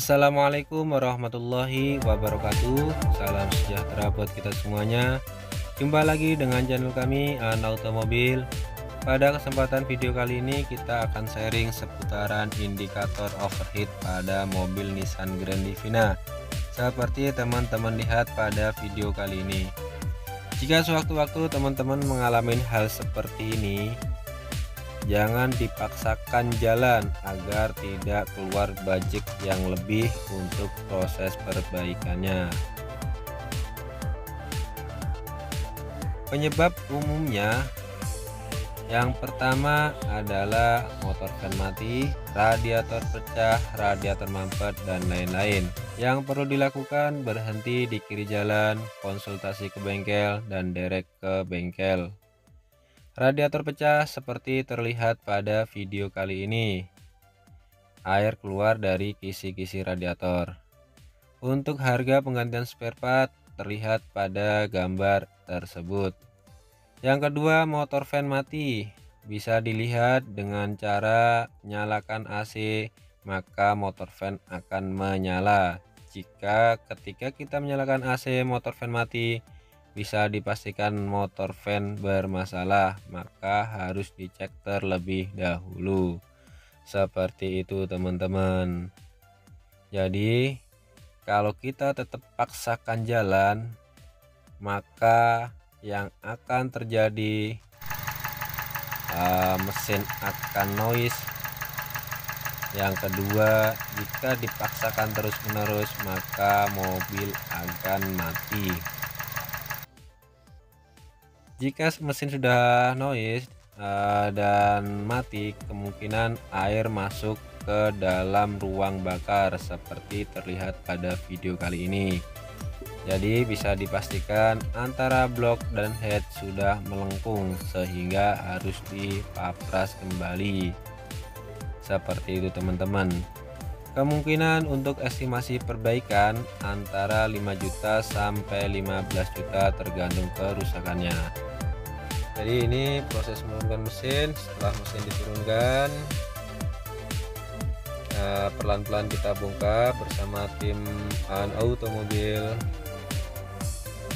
Assalamualaikum warahmatullahi wabarakatuh. Salam sejahtera buat kita semuanya. Jumpa lagi dengan channel kami An Automobil. Pada kesempatan video kali ini kita akan sharing seputaran indikator overheat pada mobil Nissan Grand Livina. Seperti teman-teman lihat pada video kali ini. Jika sewaktu-waktu teman-teman mengalami hal seperti ini, jangan dipaksakan jalan agar tidak keluar budget yang lebih untuk proses perbaikannya. Penyebab umumnya yang pertama adalah motor fan mati, radiator pecah, radiator mampet, dan lain-lain. Yang perlu dilakukan berhenti di kiri jalan, konsultasi ke bengkel, dan derek ke bengkel. Radiator pecah seperti terlihat pada video kali ini. Air keluar dari kisi-kisi radiator. Untuk harga penggantian spare part terlihat pada gambar tersebut. Yang kedua, motor fan mati. Bisa dilihat dengan cara nyalakan AC, maka motor fan akan menyala. Jika ketika kita menyalakan AC motor fan mati, bisa dipastikan motor fan bermasalah, maka harus dicek terlebih dahulu. Seperti itu teman-teman. Jadi kalau kita tetap paksakan jalan, maka yang akan terjadi mesin akan noise. Yang kedua, jika dipaksakan terus-menerus, maka mobil akan mati. Jika mesin sudah noise dan mati, kemungkinan air masuk ke dalam ruang bakar seperti terlihat pada video kali ini. Jadi bisa dipastikan antara blok dan head sudah melengkung sehingga harus dipapras kembali. Seperti itu teman-teman. Kemungkinan untuk estimasi perbaikan antara 5 juta sampai 15 juta tergantung kerusakannya. Jadi ini proses menurunkan mesin. Setelah mesin diturunkan, pelan-pelan kita bongkar bersama tim An Automobil.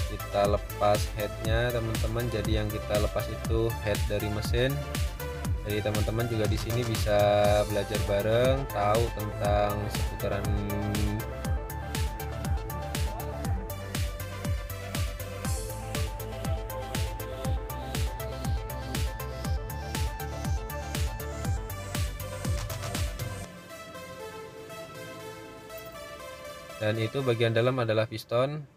Kita lepas headnya teman-teman. Jadi yang kita lepas itu head dari mesin. Jadi teman-teman juga di sini bisa belajar bareng, tahu tentang seputaran dan itu bagian dalam adalah piston,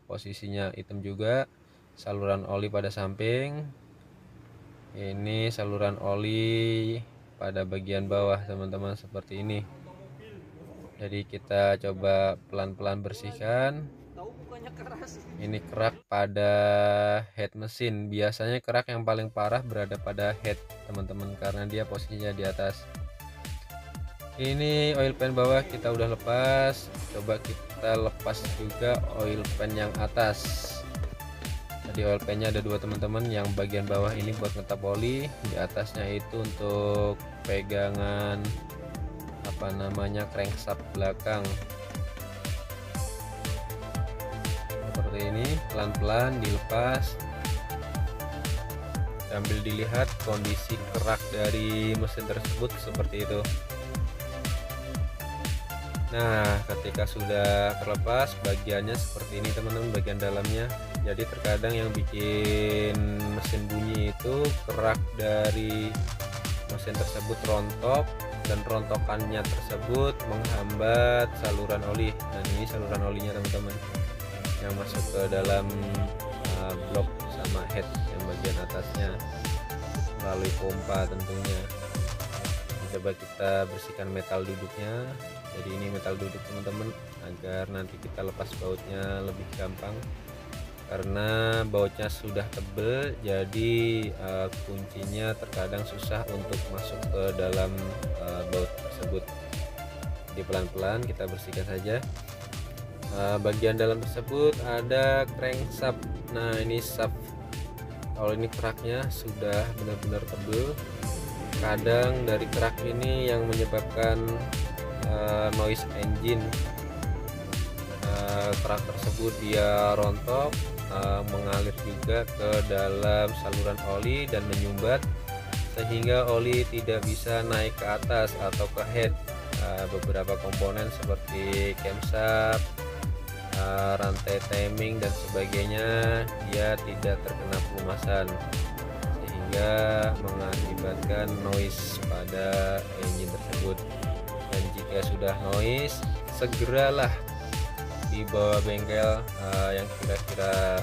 posisinya hitam juga, saluran oli pada samping, ini saluran oli pada bagian bawah teman-teman seperti ini. Jadi kita coba pelan-pelan bersihkan. Ini kerak pada head mesin. Biasanya kerak yang paling parah berada pada head teman-teman karena dia posisinya di atas. Ini oil pan bawah kita udah lepas. Coba kita lepas juga oil pan yang atas. Jadi oil pan-nya ada dua teman-teman. Yang bagian bawah ini buat ngetap oli, di atasnya itu untuk pegangan crankshaft belakang. Seperti ini, pelan-pelan dilepas sambil dilihat kondisi kerak dari mesin tersebut seperti itu. Nah, ketika sudah terlepas, bagiannya seperti ini teman-teman, bagian dalamnya. Jadi terkadang yang bikin mesin bunyi itu kerak dari mesin tersebut rontok, dan rontokannya tersebut menghambat saluran oli. Dan ini saluran olinya teman-teman yang masuk ke dalam blok sama head yang bagian atasnya melalui pompa tentunya. Coba kita bersihkan metal duduknya. Jadi ini metal duduk teman-teman, agar nanti kita lepas bautnya lebih gampang karena bautnya sudah tebal. Jadi kuncinya terkadang susah untuk masuk ke dalam baut tersebut. Jadi pelan-pelan kita bersihkan saja. Bagian dalam tersebut ada crankshaft. Nah ini shaft, kalau ini keraknya sudah benar-benar tebal. Kadang dari kerak ini yang menyebabkan noise engine. Kerak tersebut dia rontok, mengalir juga ke dalam saluran oli dan menyumbat sehingga oli tidak bisa naik ke atas atau ke head. Beberapa komponen seperti camshaft, rantai timing dan sebagainya dia tidak terkena pelumasan sehingga mengakibatkan noise pada engine tersebut. Dan jika sudah noise, segeralah dibawa bengkel yang kira-kira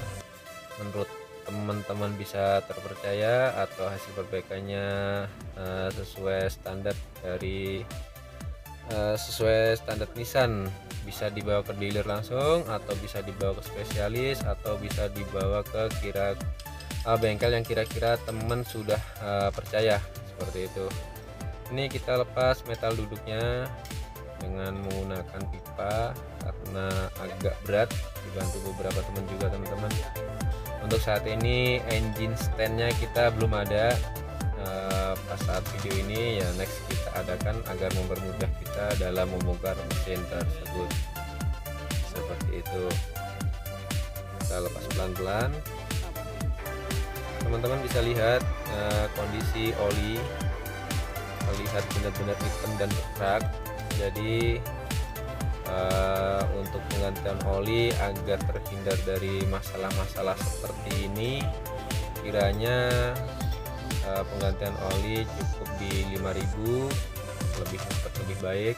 menurut teman-teman bisa terpercaya atau hasil perbaikannya sesuai standar Nissan. Bisa dibawa ke dealer langsung atau bisa dibawa ke spesialis atau bisa dibawa ke bengkel yang kira-kira teman sudah percaya, seperti itu. Ini kita lepas metal duduknya dengan menggunakan pipa karena agak berat, dibantu beberapa teman juga teman-teman. Untuk saat ini engine standnya kita belum ada. Pas saat video ini ya next kita adakan agar mempermudah kita dalam membongkar mesin tersebut, seperti itu. Kita lepas pelan-pelan. Teman-teman bisa lihat kondisi oli, terlihat benar-benar hitam dan berkerak. Jadi untuk penggantian oli agar terhindar dari masalah-masalah seperti ini, kiranya penggantian oli cukup di 5.000, lebih cepat lebih baik.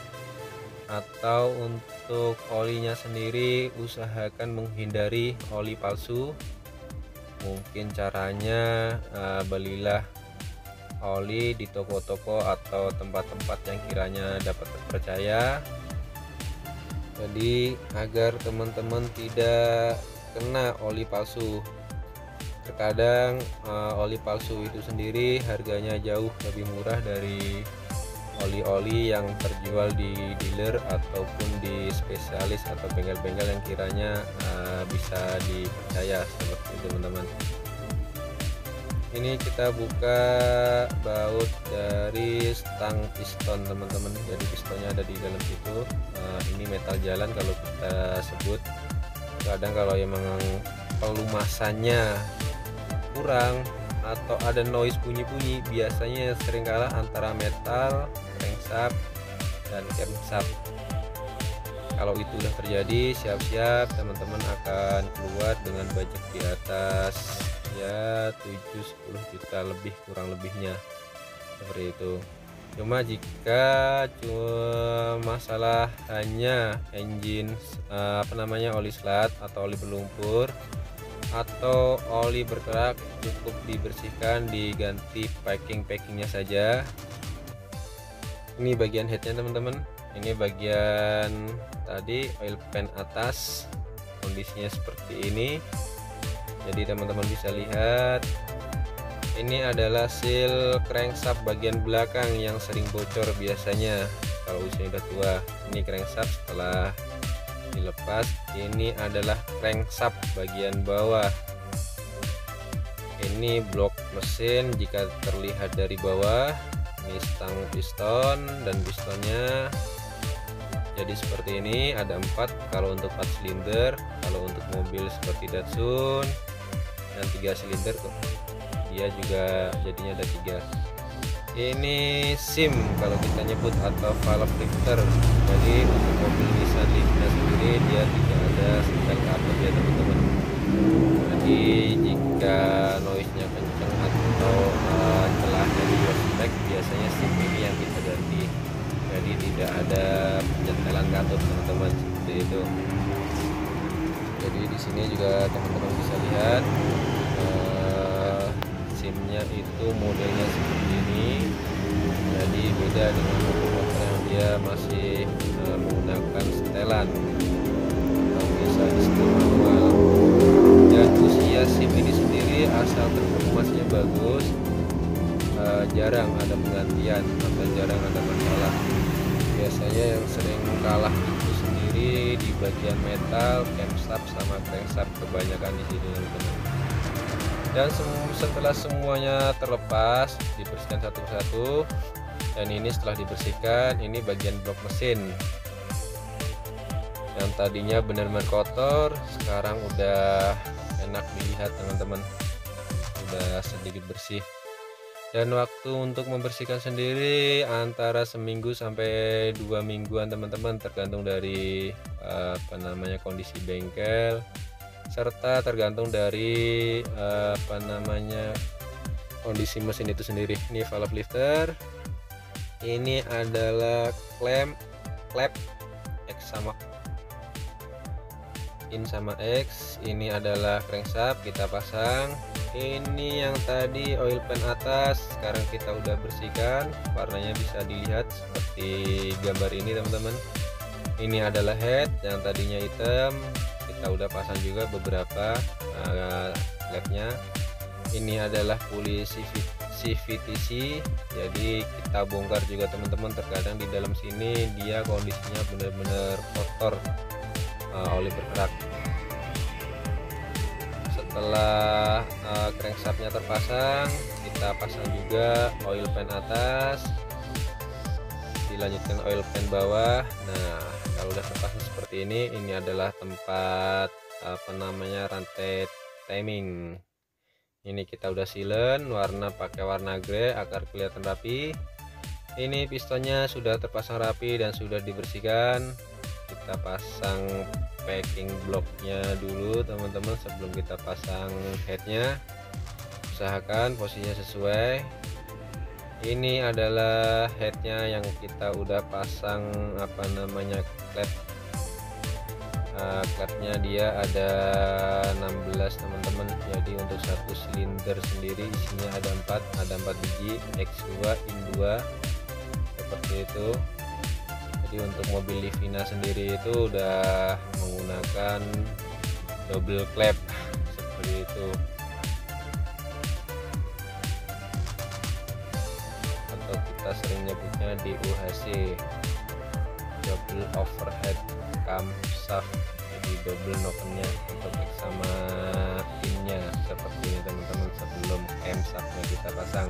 Atau untuk olinya sendiri usahakan menghindari oli palsu. Mungkin caranya belilah oli di toko-toko atau tempat-tempat yang kiranya dapat terpercaya. Jadi agar teman-teman tidak kena oli palsu. Terkadang oli palsu itu sendiri harganya jauh lebih murah dari oli-oli yang terjual di dealer ataupun di spesialis atau bengkel-bengkel yang kiranya bisa dipercaya, seperti itu teman-teman. Ini kita buka baut dari stang piston teman-teman. Jadi pistonnya ada di dalam situ. Ini metal jalan kalau kita sebut. Kadang kalau emang pelumasannya kurang atau ada noise bunyi-bunyi, biasanya sering kalah antara metal, crankshaft dan camshaft. Kalau itu udah terjadi, siap-siap teman-teman akan keluar dengan budget di atas ya 7-10 juta lebih, kurang lebihnya seperti itu. Cuma jika masalah hanya engine oli slat atau oli berlumpur atau oli berkerak, cukup dibersihkan, diganti packingnya saja. Ini bagian headnya teman-teman, ini bagian tadi oil pan atas, kondisinya seperti ini. Jadi teman-teman bisa lihat ini adalah seal crankshaft bagian belakang yang sering bocor biasanya kalau usianya udah tua. Ini crankshaft setelah dilepas, ini adalah crankshaft bagian bawah. Ini blok mesin jika terlihat dari bawah. Ini stang piston dan pistonnya jadi seperti ini, ada 4 kalau untuk 4 silinder. Kalau untuk mobil seperti Datsun dan 3 silinder kok, dia juga jadinya ada 3. Ini SIM kalau kita nyebut atau valve lifter. Jadi untuk mobil Nissan Leafnya sendiri dia tidak ada spek atau ya teman-teman. Jadi jika noise-nya kencang atau celah dari spek, biasanya SIM ini yang kita ganti. Jadi tidak ada penyetelan katod teman-teman, seperti itu. Jadi di sini juga teman-teman bisa lihat SIM-nya itu modelnya seperti ini. Jadi beda dengan motor yang dia masih menggunakan setelan atau bisa di setel manual. Dan usia SIM ini sendiri asal performasinya bagus, jarang ada penggantian atau jarang ada masalah. Biasanya yang sering kalah itu sendiri di bagian metal, camshaft sama crankshaft kebanyakan di sini teman-teman. Dan setelah semuanya terlepas, dibersihkan satu persatu, Dan ini setelah dibersihkan, ini bagian blok mesin yang tadinya benar-benar kotor, sekarang udah enak dilihat teman-teman, udah sedikit bersih. Dan waktu untuk membersihkan sendiri antara seminggu sampai 2 mingguan teman-teman, tergantung dari kondisi bengkel, serta tergantung dari kondisi mesin itu sendiri. Ini valve lifter, ini adalah klep X sama in sama X, ini adalah crankshaft kita pasang. Ini yang tadi oil pan atas sekarang kita udah bersihkan, warnanya bisa dilihat seperti gambar ini teman-teman. Ini adalah head yang tadinya hitam, kita udah pasang juga beberapa labnya. Ini adalah puli CVTC, jadi kita bongkar juga teman-teman. Terkadang di dalam sini dia kondisinya benar-benar kotor, oli berkerak. Setelah crankshaftnya terpasang, kita pasang juga oil pan atas, dilanjutkan oil pan bawah. Nah, kalau udah terpasang seperti ini adalah tempat rantai timing. Ini kita udah silen, pakai warna grey agar kelihatan rapi. Ini pistonnya sudah terpasang rapi dan sudah dibersihkan. Kita pasang packing bloknya dulu teman-teman sebelum kita pasang headnya. Usahakan posisinya sesuai. Ini adalah headnya yang kita udah pasang klepnya dia ada 16 teman-teman. Jadi untuk satu silinder sendiri isinya ada 4 biji X2 in 2 seperti itu. Jadi untuk mobil Livina sendiri itu udah menggunakan double klep seperti itu, atau kita sering nyebutnya DOHC, double overhead camshaft. Jadi double nokennya untuk X sama pinnya seperti ini teman-teman, sebelum camshaftnya kita pasang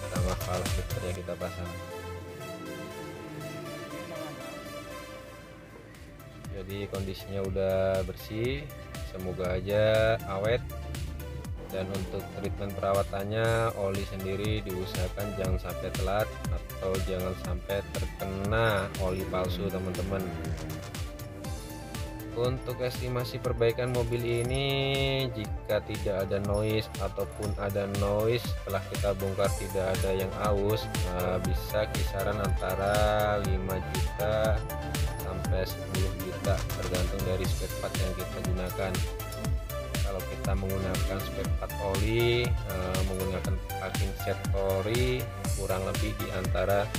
sama valve lifternya kita pasang. Jadi kondisinya udah bersih, semoga aja awet. Dan untuk treatment perawatannya, oli sendiri diusahakan jangan sampai telat atau jangan sampai terkena oli palsu teman-teman. Untuk estimasi perbaikan mobil ini, jika tidak ada noise ataupun ada noise setelah kita bongkar tidak ada yang aus, bisa kisaran antara 5 juta sampai 10 juta tergantung dari spare part yang kita gunakan. Kalau kita menggunakan spare part oli, menggunakan packing set ori, kurang lebih di antara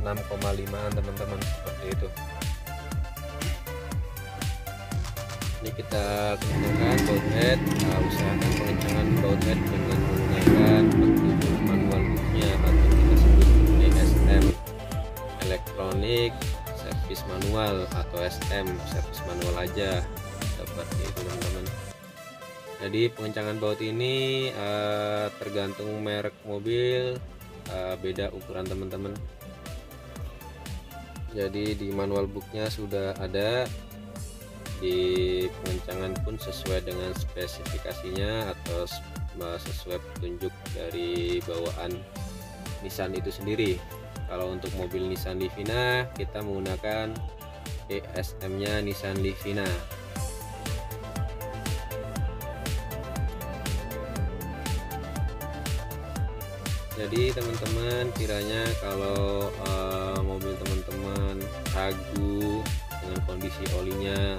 6,5an teman-teman, seperti itu. Ini kita kencangkan baut head, usahakan pengencangan baut head dengan menggunakan petunjuk manual booknya atau kita sebut ESM, Electronic Service Manual, atau SM, service manual aja, seperti itu teman-teman. Jadi pengencangan baut ini tergantung merek mobil, beda ukuran teman-teman. Jadi di manual booknya sudah ada, di pengencangan pun sesuai dengan spesifikasinya atau sesuai petunjuk dari bawaan Nissan itu sendiri. Kalau untuk mobil Nissan Livina kita menggunakan ESM nya Nissan Livina. Jadi teman-teman, kiranya kalau mobil teman-teman ragu dengan kondisi olinya,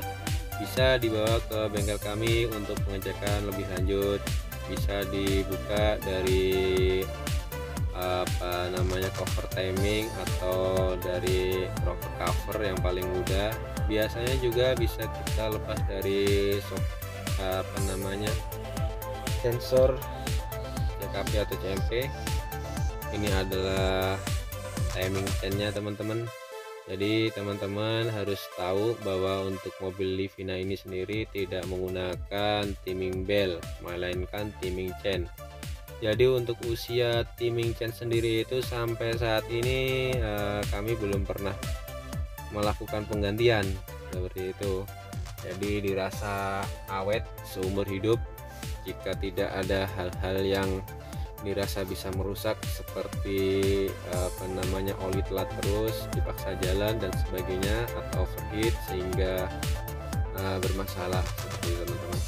bisa dibawa ke bengkel kami untuk pengecekan lebih lanjut. Bisa dibuka dari cover timing atau dari rocker cover yang paling mudah. Biasanya juga bisa kita lepas dari sensor CKP atau CMP. Ini adalah timing chainnya teman-teman. Jadi teman-teman harus tahu bahwa untuk mobil Livina ini sendiri tidak menggunakan timing bell, melainkan timing chain. Jadi untuk usia Timing Chen sendiri itu sampai saat ini kami belum pernah melakukan penggantian seperti itu. Jadi dirasa awet seumur hidup jika tidak ada hal-hal yang dirasa bisa merusak seperti oli telat terus, dipaksa jalan dan sebagainya, atau overheat sehingga bermasalah seperti itu teman-teman.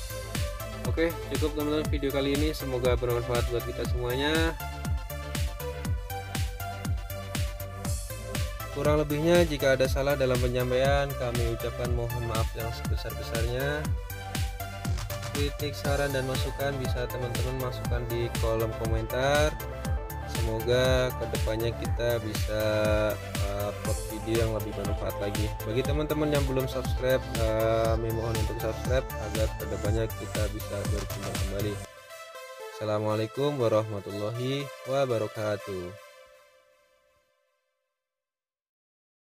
Oke, cukup teman-teman video kali ini, semoga bermanfaat buat kita semuanya. Kurang lebihnya jika ada salah dalam penyampaian, kami ucapkan mohon maaf yang sebesar-besarnya. Kritik, saran, dan masukan bisa teman-teman masukkan di kolom komentar. Semoga kedepannya kita bisa upload video yang lebih bermanfaat lagi. Bagi teman-teman yang belum subscribe, kami mohon untuk subscribe agar kedepannya kita bisa berkembang kembali. Assalamualaikum warahmatullahi wabarakatuh.